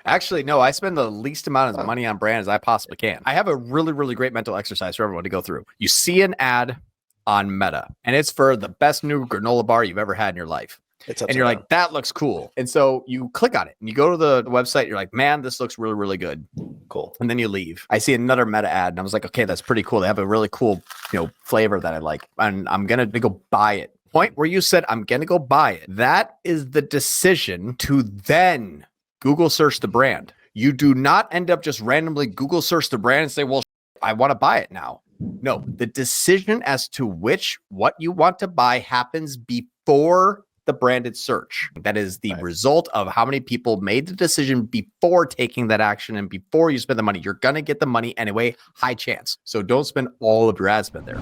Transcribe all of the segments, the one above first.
Actually, no, I spend the least amount of money on brand as I possibly can. I have a really, really great mental exercise for everyone to go through. You see an ad on Meta, and it's for the best new granola bar you've ever had in your life. And you're like, that looks cool. And so you click on it and you go to the website. You're like, man, this looks really, really good. Cool. And then you leave. I see another Meta ad and I was like, okay, that's pretty cool. They have a really cool, flavor that I like. And I'm going to go buy it. Point where you said, I'm going to go buy it. That is the decision to then Google search the brand. You do not end up just randomly Google search the brand and say, well, I want to buy it now. No, the decision as to what you want to buy happens before the branded search. That is the result of how many people made the decision before taking that action and before you spend the money. You're going to get the money anyway, high chance. So don't spend all of your ad spend there.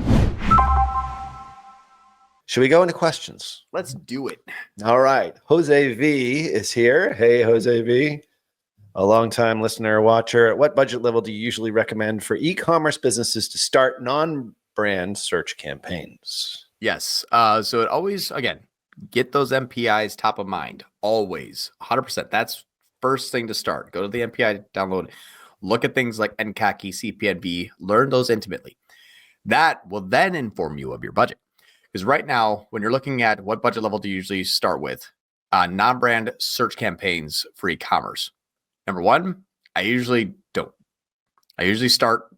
Should we go into questions? Let's do it. All right. Jose V is here. Hey, Jose V. A longtime listener, watcher. At what budget level do you usually recommend for e-commerce businesses to start non-brand search campaigns? Yes. So it always, again, get those MPIs top of mind. Always. 100%. That's first thing to start. Go to the MPI, download it. Look at things like NCAC, CPNB. Learn those intimately. That will then inform you of your budget. Because right now, when you're looking at what budget level do you usually start with, non-brand search campaigns for e-commerce. Number one, I usually don't. I usually start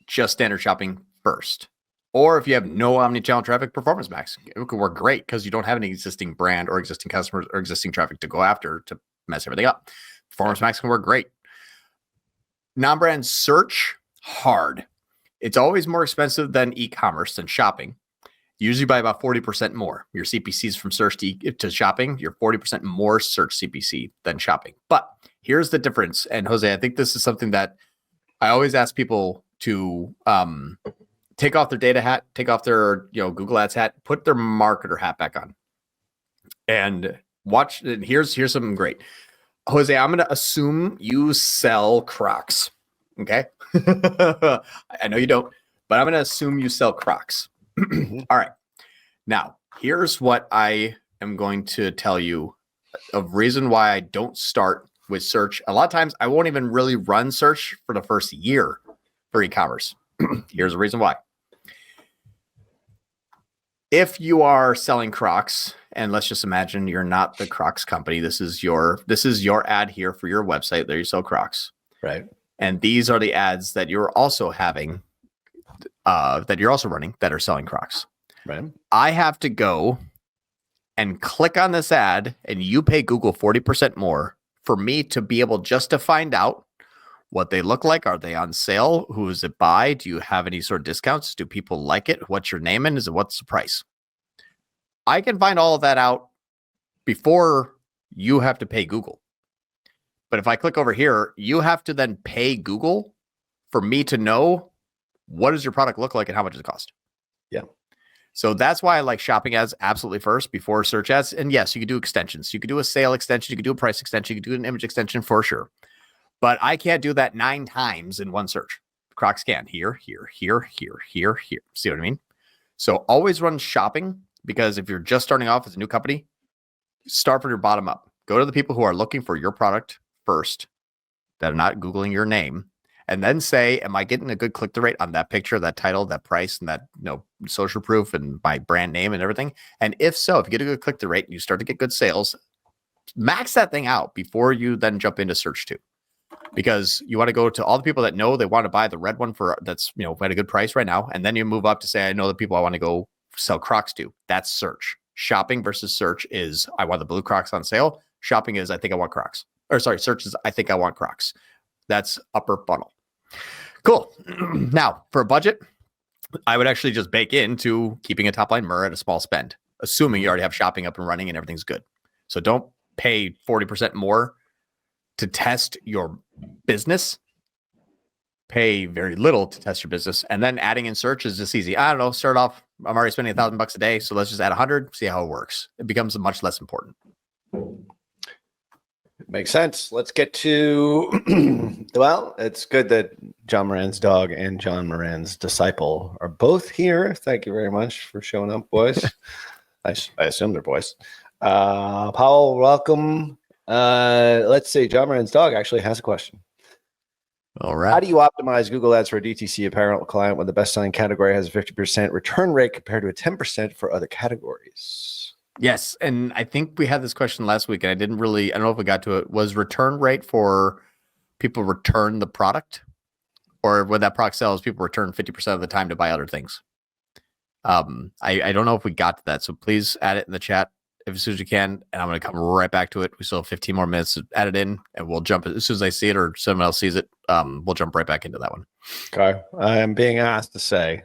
just standard shopping first. Or if you have no omnichannel traffic, Performance Max. It could work great because you don't have any existing brand or existing customers or existing traffic to go after to mess everything up. Performance Max can work great. Non-brand search, hard. It's always more expensive than e-commerce, than shopping. Usually by about 40% more. Your CPCs from search to shopping, you're 40% more search CPC than shopping. But here's the difference. And Jose, I think this is something that I always ask people to take off their data hat, take off their Google Ads hat, put their marketer hat back on, and watch. And here's something great, Jose. I'm going to assume you sell Crocs. Okay, I know you don't, but I'm going to assume you sell Crocs. All right. Now, here's what I am going to tell you of reason why I don't start with search. A lot of times I won't even really run search for the first year for e-commerce. Here's the reason why. If you are selling Crocs, and let's just imagine you're not the Crocs company, this is your ad here for your website. There you sell Crocs. Right. And these are the ads that you're also having that you're also running that are selling Crocs. Right. I have to go and click on this ad and you pay Google 40% more for me to be able just to find out what they look like. Are they on sale? Who is it by? Do you have any sort of discounts? Do people like it? What's your name? And what's the price? I can find all of that out before you have to pay Google. But if I click over here, you have to then pay Google for me to know what does your product look like and how much does it cost? Yeah. So that's why I like shopping ads absolutely first before search ads. And yes, you could do extensions. You could do a sale extension. You could do a price extension. You could do an image extension for sure. But I can't do that 9 times in one search. Crocs can. Here, here, here, here, here, here. See what I mean? So always run shopping, because if you're just starting off as a new company, start from your bottom up. Go to the people who are looking for your product first, that are not Googling your name. And then say, am I getting a good click-through rate on that picture, that title, that price, and that social proof and my brand name and everything? And if so, if you get a good click-through rate and you start to get good sales, max that thing out before you then jump into search too. Because you want to go to all the people that know they want to buy the red one that's at a good price right now. And then you move up to say, I know the people I want to go sell Crocs to. That's search. Shopping versus search is, I want the blue Crocs on sale. Shopping is, I think I want Crocs. Search is, I think I want Crocs. That's upper funnel. Cool. Now, for a budget, I would actually just bake into keeping a top line MER at a small spend, assuming you already have shopping up and running and everything's good. So don't pay 40% more to test your business. Pay very little to test your business. And then adding in search is just easy. I don't know, start off, I'm already spending $1,000 a day. So let's just add 100, see how it works. It becomes much less important. Makes sense. Let's get to, well, it's good that John Moran's dog and John Moran's disciple are both here. Thank you very much for showing up, boys. I assume they're boys. Powell, welcome. Let's see. John Moran's dog actually has a question. All right. How do you optimize Google Ads for a DTC apparel client when the best-selling category has a 50% return rate compared to a 10% for other categories? Yes, and I think we had this question last week, and I don't know if we got to it. Was return rate for people return the product, or when that product sells, people return 50% of the time to buy other things? I don't know if we got to that, so please add it in the chat as soon as you can, and I'm going to come right back to it. We still have 15 more minutes to add it in, and we'll jump as soon as I see it or someone else sees it. We'll jump right back into that one. Okay. I am being asked to say,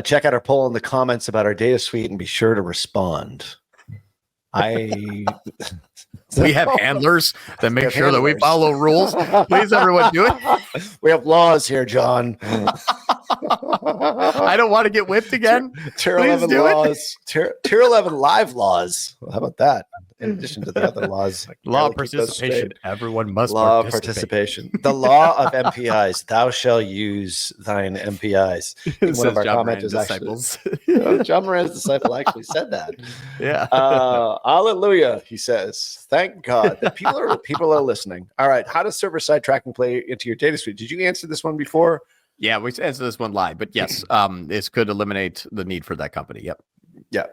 check out our poll in the comments about our data suite and be sure to respond. We have handlers that make sure that we follow rules. Please, everyone, do it. We have laws here, John. I don't want to get whipped again. Tier 11 laws. Tier 11 live laws. Well, how about that? In addition to the other laws. Law of participation. Everyone must law of participation. The law of MPIs. Thou shall use thine MPIs. One of our comments is actually John Moran's disciple actually said that. Yeah. Hallelujah, he says. Thank God that people are listening. All right. How does server-side tracking play into your data suite? Did you answer this one before? Yeah, we answered this one live, but yes, this could eliminate the need for that company. Yep.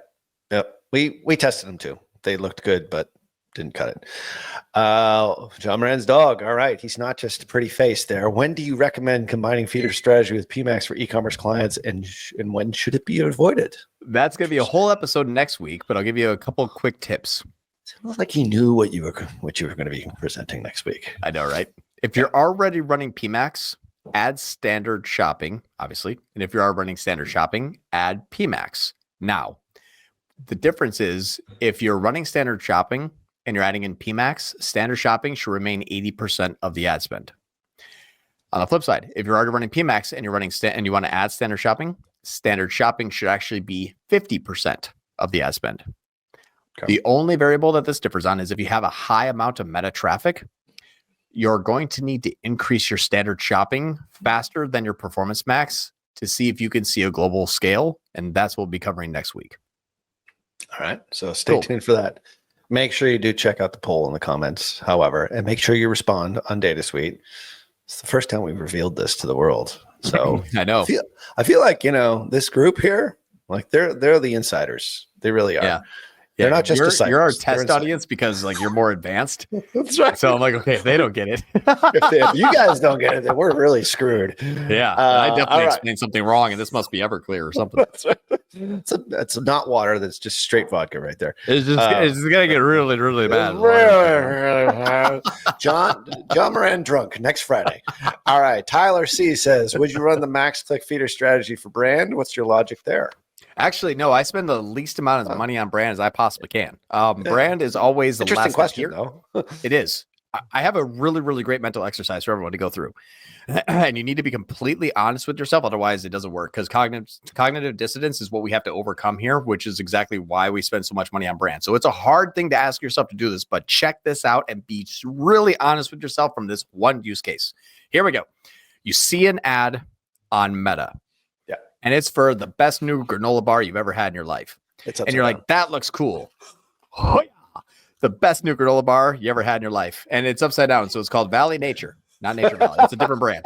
We tested them too. They looked good, but didn't cut it. John Moran's dog. All right. He's not just a pretty face there. When do you recommend combining feeder strategy with PMAX for e-commerce clients, and when should it be avoided? That's going to be a whole episode next week, but I'll give you a couple of quick tips. Sounds like he knew what you were going to be presenting next week. I know, right? If you're already running PMAX, add standard shopping, obviously. And if you are running standard shopping, add PMAX. Now, the difference is if you're running standard shopping and you're adding in PMAX, standard shopping should remain 80% of the ad spend. On the flip side, if you're already running PMAX and you're running and you want to add standard shopping should actually be 50% of the ad spend. Okay. The only variable that this differs on is if you have a high amount of meta traffic, you're going to need to increase your standard shopping faster than your performance max to see if you can see a global scale. And that's what we'll be covering next week. All right. So stay tuned for that. Make sure you do check out the poll in the comments, however, and make sure you respond on Data Suite. It's the first time we've revealed this to the world. So I know. I feel like, this group here, like they're the insiders. They really are. Yeah. They're not just disciples. You're our test audience because you're more advanced. That's right. So I'm like, okay, if they don't get it. if you guys don't get it, then we're really screwed. Yeah. I definitely explained something wrong, and this must be Everclear or something. That's right. It's not water. That's just straight vodka right there. It's going to get really, really bad. Really John Moran drunk next Friday. All right. Tyler C says, would you run the max click feeder strategy for brand? What's your logic there? Actually, no, I spend the least amount of money on brand as I possibly can. Brand is always the interesting last question, though. It is. I have a really, really great mental exercise for everyone to go through. And you need to be completely honest with yourself. Otherwise, it doesn't work, because cognitive dissonance is what we have to overcome here, which is exactly why we spend so much money on brand. So it's a hard thing to ask yourself to do this, but check this out and be really honest with yourself from this one use case. Here we go. You see an ad on Meta. And it's for the best new granola bar you've ever had in your life. And you're like, that looks cool. Oh, yeah. The best new granola bar you ever had in your life. And it's upside down. So it's called Valley Nature, not Nature Valley. It's a different brand.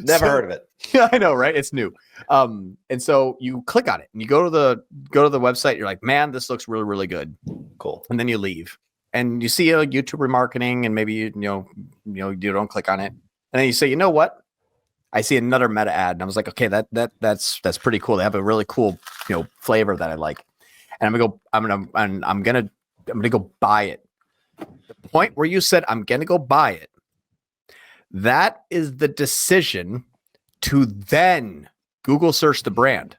Never heard of it. Yeah, I know, right? It's new. And so you click on it and you go to the website. You're like, man, this looks really, really good. Cool. And then you leave and you see a YouTube remarketing, and maybe you don't click on it. And then you say, you know what? I see another Meta ad, and I was like, okay, that's pretty cool. They have a really cool, flavor that I like, and I'm gonna go buy it. The point where you said I'm gonna go buy it, that is the decision to then Google search the brand.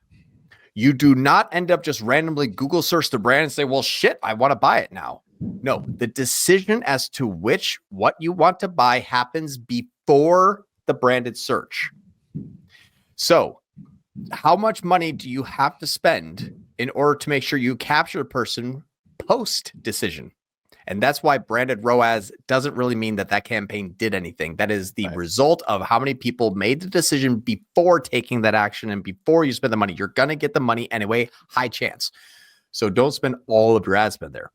You do not end up just randomly Google search the brand and say, well, shit, I want to buy it now. No, the decision as to what you want to buy happens before the branded search. So how much money do you have to spend in order to make sure you capture a person post decision? And that's why branded ROAS doesn't really mean that campaign did anything. That is the result of how many people made the decision before taking that action and before you spend the money. You're going to get the money anyway, high chance. So don't spend all of your ad spend there.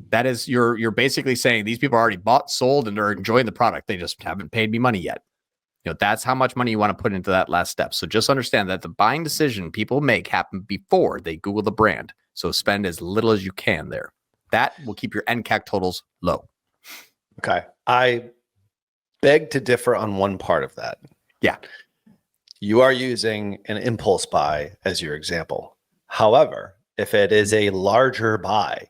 That is, you're basically saying these people are already bought, sold, and they're enjoying the product. They just haven't paid me money yet. That's how much money you want to put into that last step. So just understand that the buying decision people make happen before they Google the brand. So spend as little as you can there. That will keep your NCAC totals low. Okay. I beg to differ on one part of that. Yeah. You are using an impulse buy as your example. However, if it is a larger buy,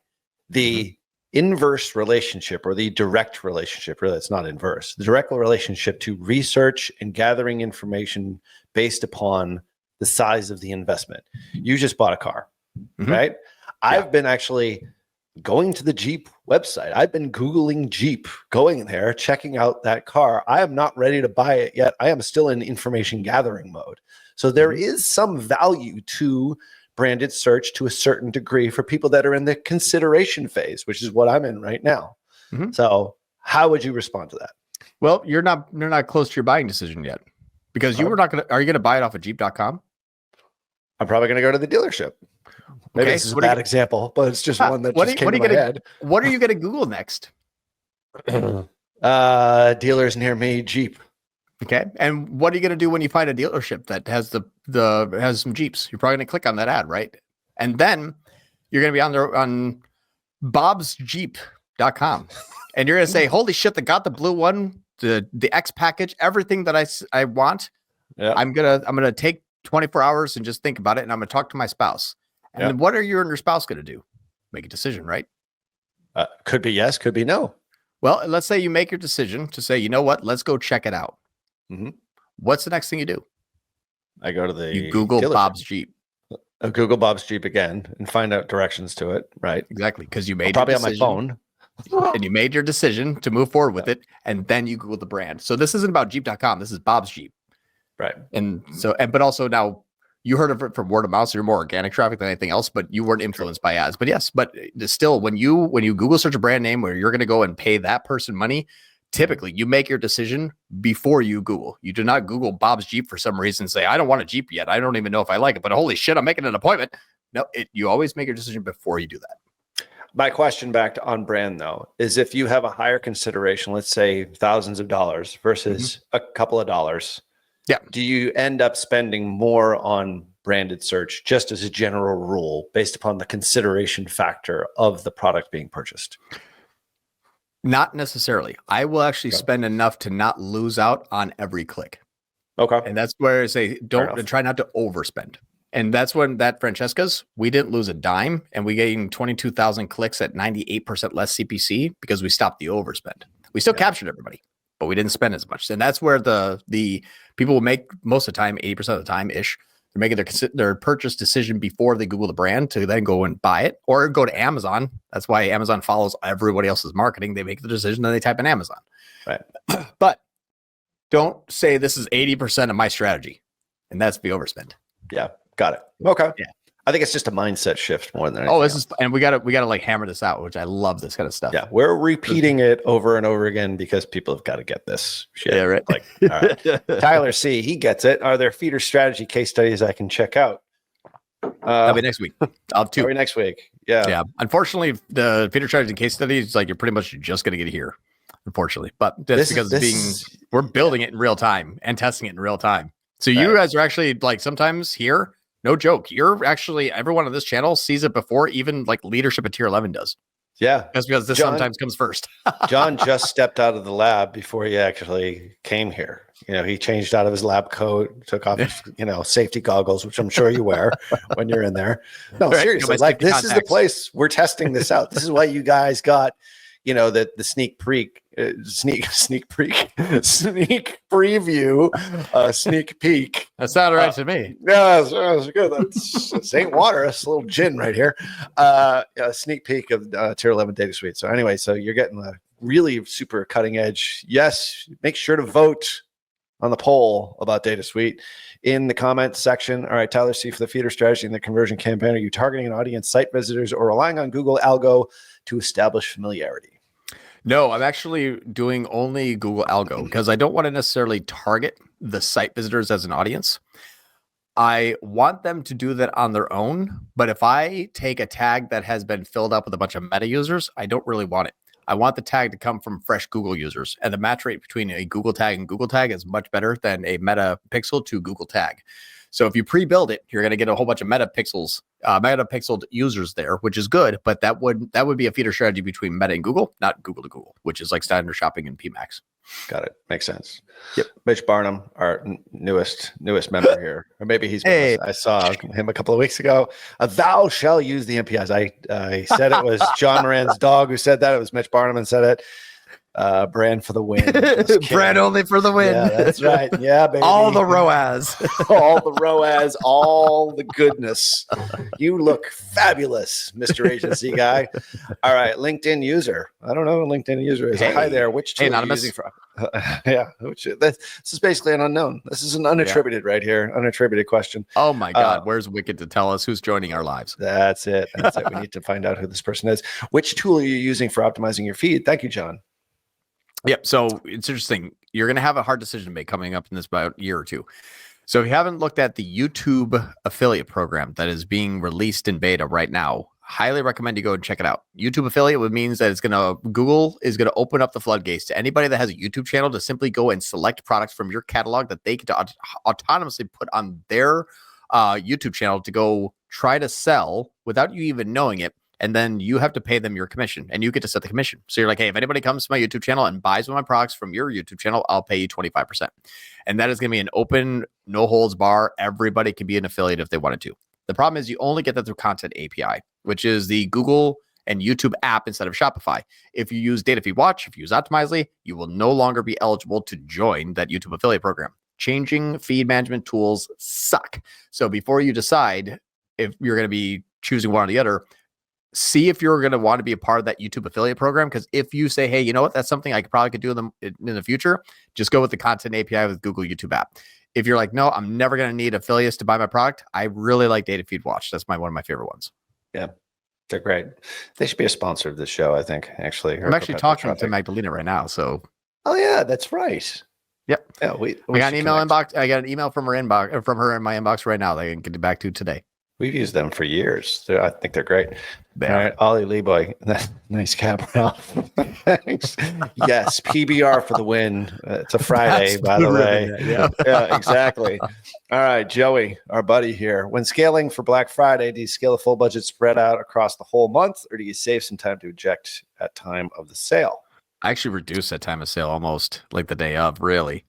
the inverse relationship or the direct relationship, really, it's not inverse, the direct relationship to research and gathering information based upon the size of the investment. You just bought a car, right? I've been actually going to the Jeep website. I've been Googling Jeep, going there, checking out that car. I am not ready to buy it yet. I am still in information gathering mode. So there is some value to branded search to a certain degree for people that are in the consideration phase, which is what I'm in right now. So how would you respond to that? Well, you're not close to your buying decision yet, because you were not going to, are you going to buy it off of Jeep.com? I'm probably going to go to the dealership. Maybe this is a bad example, but it's just one that just came to my head. What are you going to Google next? Dealers near me, Jeep. Okay. And what are you going to do when you find a dealership that has has some Jeeps? You're probably going to click on that ad, right? And then you're going to be on bobsjeep.com. And you're going to say, holy shit, they got the blue one, the X package, everything that I want. Yeah. I'm going to take 24 hours and just think about it. And I'm going to talk to my spouse. And then what are you and your spouse going to do? Make a decision, right? Could be yes, could be no. Well, let's say you make your decision to say, you know what, let's go check it out. What's the next thing you do? I go to you Google dealership. Bob's Jeep. Google Bob's Jeep again and find out directions to it, right? Exactly, because you made probably on my phone. And you made your decision to move forward with it, and then you Google the brand. So this isn't about Jeep.com. This is Bob's Jeep. Right. And so, but also now, you heard of it from word of mouth, so you're more organic traffic than anything else, but you weren't influenced by ads. But yes, but still, when you Google search a brand name where you're going to go and pay that person money, typically you make your decision before you Google. You do not Google Bob's Jeep for some reason and say, I don't want a Jeep yet. I don't even know if I like it, but holy shit, I'm making an appointment. No, you always make your decision before you do that. My question back to on brand though, is if you have a higher consideration, let's say thousands of dollars versus a couple of dollars, do you end up spending more on branded search just as a general rule based upon the consideration factor of the product being purchased? Not necessarily. I will actually spend enough to not lose out on every click. Okay. And that's where I say, try not to overspend. And that's when that Francesca's, we didn't lose a dime, and we gained 22,000 clicks at 98% less CPC because we stopped the overspend. We still captured everybody, but we didn't spend as much. And that's where the people will make most of the time, 80% of the time ish, they're making their purchase decision before they Google the brand to then go and buy it or go to Amazon. That's why Amazon follows everybody else's marketing. They make the decision, then they type in Amazon. Right. But don't say this is 80% of my strategy, and that's the overspend. Yeah, got it. Okay. Yeah. I think it's just a mindset shift more than anything. This is, and we gotta like hammer this out, which I love this kind of stuff. Yeah, we're repeating it over and over again because people have got to get this shit. Yeah, right. Like, all right. Tyler C, he gets it. Are there feeder strategy case studies I can check out? That'll be next week. I'll have two. That'll be next week. Yeah. Yeah. Unfortunately, the feeder strategy case studies, like you're pretty much just gonna get here. Unfortunately, but that's because we're building it in real time and testing it in real time. So you guys are actually like sometimes here. No joke. You're actually, everyone on this channel sees it before even like leadership at tier 11 does. Yeah. That's because this sometimes comes first. John just stepped out of the lab before he actually came here. He changed out of his lab coat, took off his, safety goggles, which I'm sure you wear when you're in there. No, seriously, like this is the place we're testing this out. This is why you guys got, the sneak peek, sneak preview, sneak peek. That sounded right to me. Yeah, that's good. That's ain't water. That's a little gin right here. Sneak peek of tier 11 data suite. So anyway, so you're getting a really super cutting edge. Yes, make sure to vote on the poll about data suite in the comments section. All right, Tyler C, for the feeder strategy and the conversion campaign, are you targeting an audience, site visitors, or relying on Google algo to establish familiarity? No, I'm actually doing only Google algo because I don't want to necessarily target the site visitors as an audience. I want them to do that on their own, but if I take a tag that has been filled up with a bunch of meta users, I don't really want it. I want the tag to come from fresh Google users, and the match rate between a Google tag and Google tag is much better than a meta pixel to Google tag. So if you pre-build it, you're going to get a whole bunch of meta-pixeled users there, which is good, but that would be a feeder strategy between Meta and Google, not Google to Google, which is like standard shopping and PMAX. Got it. Makes sense. Yep. Mitch Barnum, our newest member here, or maybe he's. Hey. I saw him a couple of weeks ago. Thou shall use the MPIs. I said it was John Moran's dog who said that. It was Mitch Barnum and said it. Brand for the win. Brand only for the win. Yeah, that's right. Yeah, baby. All the ROAS. All the ROAS, all the goodness. You look fabulous, Mr. Agency guy. All right, LinkedIn user. I don't know what LinkedIn user is. Hi there. Which tool are you using for? Yeah, this is basically an unknown. This is an unattributed right here. Unattributed question. Oh my God. Where's Wicked to tell us who's joining our lives? That's it. That's it. We need to find out who this person is. Which tool are you using for optimizing your feed? Thank you, John. Yep. So it's interesting. You're going to have a hard decision to make coming up in this about year or two. So if you haven't looked at the YouTube affiliate program that is being released in beta right now, highly recommend you go and check it out. YouTube affiliate means that Google is going to open up the floodgates to anybody that has a YouTube channel to simply go and select products from your catalog that they can autonomously put on their YouTube channel to go try to sell without you even knowing it. And then you have to pay them your commission, and you get to set the commission. So you're like, hey, if anybody comes to my YouTube channel and buys one of my products from your YouTube channel, I'll pay you 25%. And that is going to be an open, no holds bar. Everybody can be an affiliate if they wanted to. The problem is you only get that through Content API, which is the Google and YouTube app instead of Shopify. If you use Data Feed Watch, if you use Optimizely, you will no longer be eligible to join that YouTube affiliate program. Changing feed management tools suck. So before you decide if you're going to be choosing one or the other, see if you're going to want to be a part of that YouTube affiliate program. Because if you say, hey, you know what, that's something I probably could do in the future, just go with the Content API with Google YouTube app. If you're like, no, I'm never going to need affiliates to buy my product, I really like Data Feed Watch. That's one of my favorite ones. Yeah, they're great. They should be a sponsor of this show, I think, actually. I'm actually talking to Magdalena right now. So, oh yeah, that's right. Yep. Yeah, we got an email inbox. I got an email from her inbox, from her in my inbox right now. They can get it back to today. We've used them for years. I think they're great. All right, Ollie Leeboy. Nice cap, Ralph. Thanks. Yes, PBR for the win. It's a Friday, by the way. Yeah, exactly. All right, Joey, our buddy here. When scaling for Black Friday, do you scale a full budget spread out across the whole month, or do you save some time to eject at time of the sale? I actually reduce that time of sale almost like the day of, really.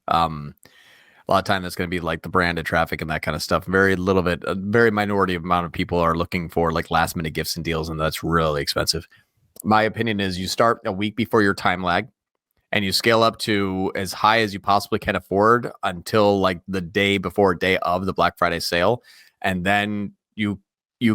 A lot of time that's going to be like the branded traffic and that kind of stuff. A very minority amount of people are looking for like last minute gifts and deals, and that's really expensive. My opinion is you start a week before your time lag and you scale up to as high as you possibly can afford until like the day before day of the Black Friday sale. And then you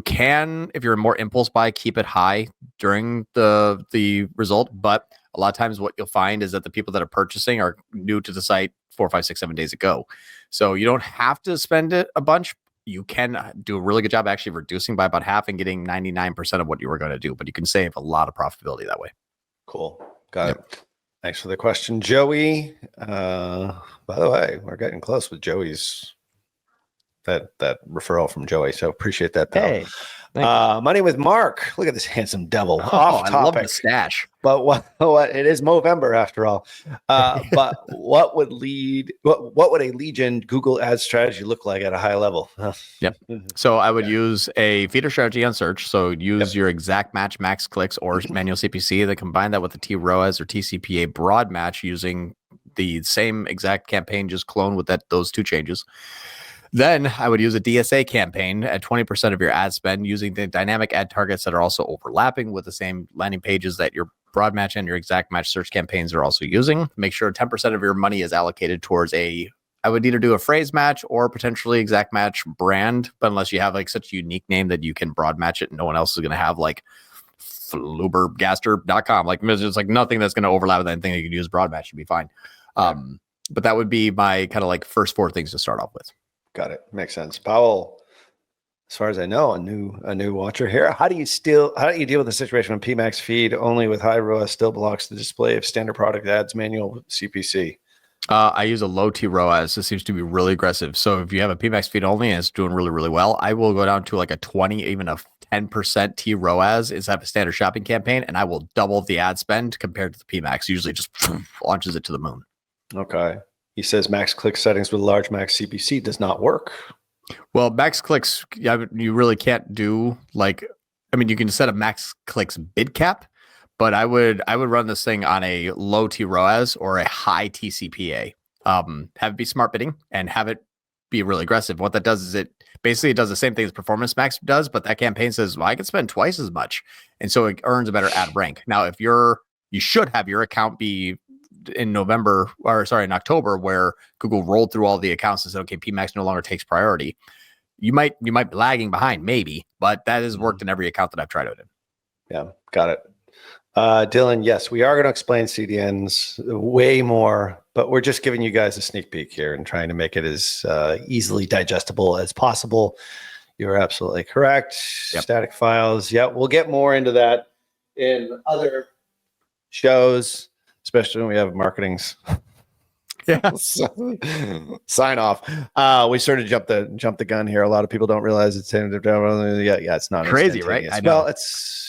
can, if you're a more impulse buy, keep it high during the result. But a lot of times what you'll find is that the people that are purchasing are new to the site 4, 5, 6, 7 days ago. So you don't have to spend it a bunch. You can do a really good job actually reducing by about half and getting 99% of what you were going to do, but you can save a lot of profitability that way. Cool. Got it. Thanks for the question, Joey. By the way, we're getting close with Joey's that referral from Joey. So appreciate that. Hey, Money with Mark. Look at this handsome devil. Off topic. I love the stash. But what it is Movember after all. But what would a lead gen Google Ads strategy look like at a high level? Yep. So I would use a feeder strategy on search. So use your exact match max clicks or manual CPC, then combine that with the TROAS or TCPA broad match using the same exact campaign, just clone with those two changes. Then I would use a DSA campaign at 20% of your ad spend using the dynamic ad targets that are also overlapping with the same landing pages that your broad match and your exact match search campaigns are also using. Make sure 10% of your money is allocated towards I would either do a phrase match or potentially exact match brand, but unless you have like such a unique name that you can broad match it, no one else is going to have like flubergaster.com. Like it's like nothing that's going to overlap with anything that you can use broad match should be fine. But that would be my kind of like first 4 things to start off with. Got it. Makes sense. Powell, as far as I know, a new watcher here. How do you deal with the situation when PMAX feed only with high ROAS still blocks the display of standard product ads manual CPC? I use a low T ROAS. This seems to be really aggressive. So if you have a PMAX feed only and it's doing really, really well, I will go down to like a 20, even a 10% T ROAS is have a standard shopping campaign, and I will double the ad spend compared to the PMAX. Usually just launches it to the moon. Okay. He says max click settings with large max CPC does not work. Well, max clicks, you really can't do like, I mean, you can set a max clicks bid cap, but I would run this thing on a low T ROAS or a high TCPA. Have it be smart bidding and have it be really aggressive. What that does is it does the same thing as Performance Max does, but that campaign says, well, I can spend twice as much. And so it earns a better ad rank. Now, if you should have your account be in October, where Google rolled through all the accounts and said, okay, PMAX no longer takes priority. You might be lagging behind, maybe, but that has worked in every account that I've tried it in. Yeah, got it. Dylan, yes, we are going to explain CDNs way more, but we're just giving you guys a sneak peek here and trying to make it as easily digestible as possible. You're absolutely correct. Yep. Static files. Yeah, we'll get more into that in other shows, especially when we have marketings. Yeah. Sign off. We sort of jumped the gun here. A lot of people don't realize it's it's not crazy, right? I know. Well, it's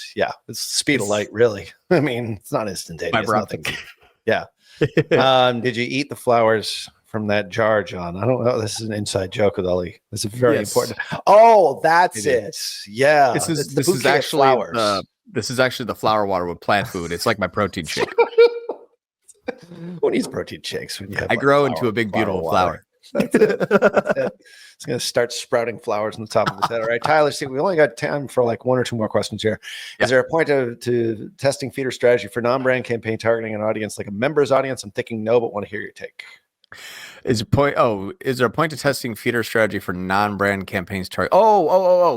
speed of light, really. I mean, it's not instantaneous. Nothing. Yeah. Did you eat the flowers from that jar, John? I don't know. This is an inside joke with Ollie. This is very important. Oh, that's it. Yeah. This is actually the flower water with plant food. It's like my protein shake. Who needs protein shakes when you have grow into a big, beautiful flower. That's it. That's it. It's going to start sprouting flowers on the top of his head. All right, Tyler, see, we only got time for like one or two more questions here. Yeah. Is there a point to testing feeder strategy for non-brand campaign targeting an audience like a members audience? I'm thinking no, but want to hear your take. Is there a point to testing feeder strategy for non-brand campaigns target?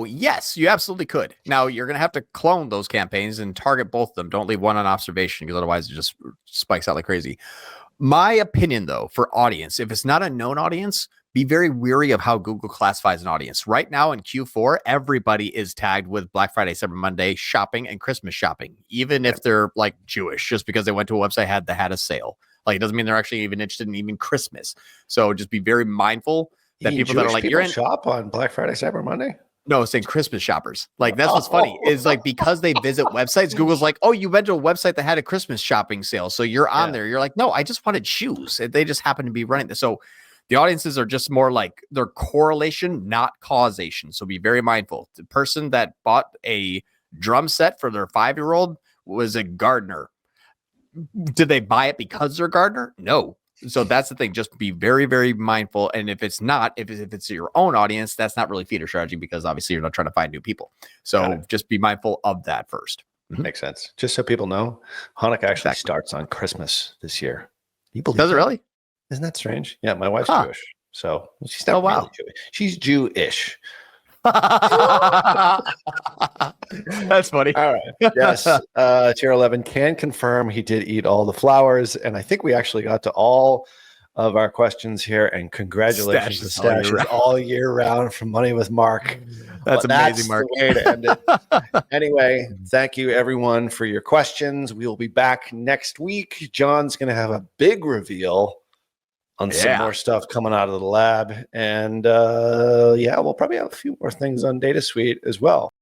Yes, you absolutely could. Now you're going to have to clone those campaigns and target both of them. Don't leave one on observation because otherwise it just spikes out like crazy. My opinion, though, for audience, if it's not a known audience, be very weary of how Google classifies an audience. Right now in Q4, everybody is tagged with Black Friday, Cyber Monday shopping and Christmas shopping, even if they're like Jewish, just because they went to a website that had a sale. Like, it doesn't mean they're actually even interested in even Christmas. So just be very mindful that people that are like, you're shop on Black Friday, Cyber Monday. No, saying Christmas shoppers. Like, that's what's funny is like, because they visit websites, Google's like, oh, you went to a website that had a Christmas shopping sale. So you're on there. You're like, no, I just wanted shoes. They just happen to be running this. So the audiences are just more like their correlation, not causation. So be very mindful. The person that bought a drum set for their 5-year-old was a gardener. Did they buy it because they're a gardener? No. So that's the thing. Just be very, very mindful. And if it's not, if it's your own audience, that's not really feeder strategy because obviously you're not trying to find new people. So just be mindful of that first. Makes sense. Just so people know, Hanukkah actually starts on Christmas this year. Does it really? Isn't that strange? Yeah, my wife's Jewish. So she's not really Jewish. She's Jewish. That's funny. All right. Yes. Tier 11 can confirm he did eat all the flowers. And I think we actually got to all of our questions here. And congratulations to Stashes all year round from Money with Mark. That's amazing, Mark. The way to end it. Anyway, thank you everyone for your questions. We will be back next week. John's going to have a big reveal on some more stuff coming out of the lab. And we'll probably have a few more things on Data Suite as well.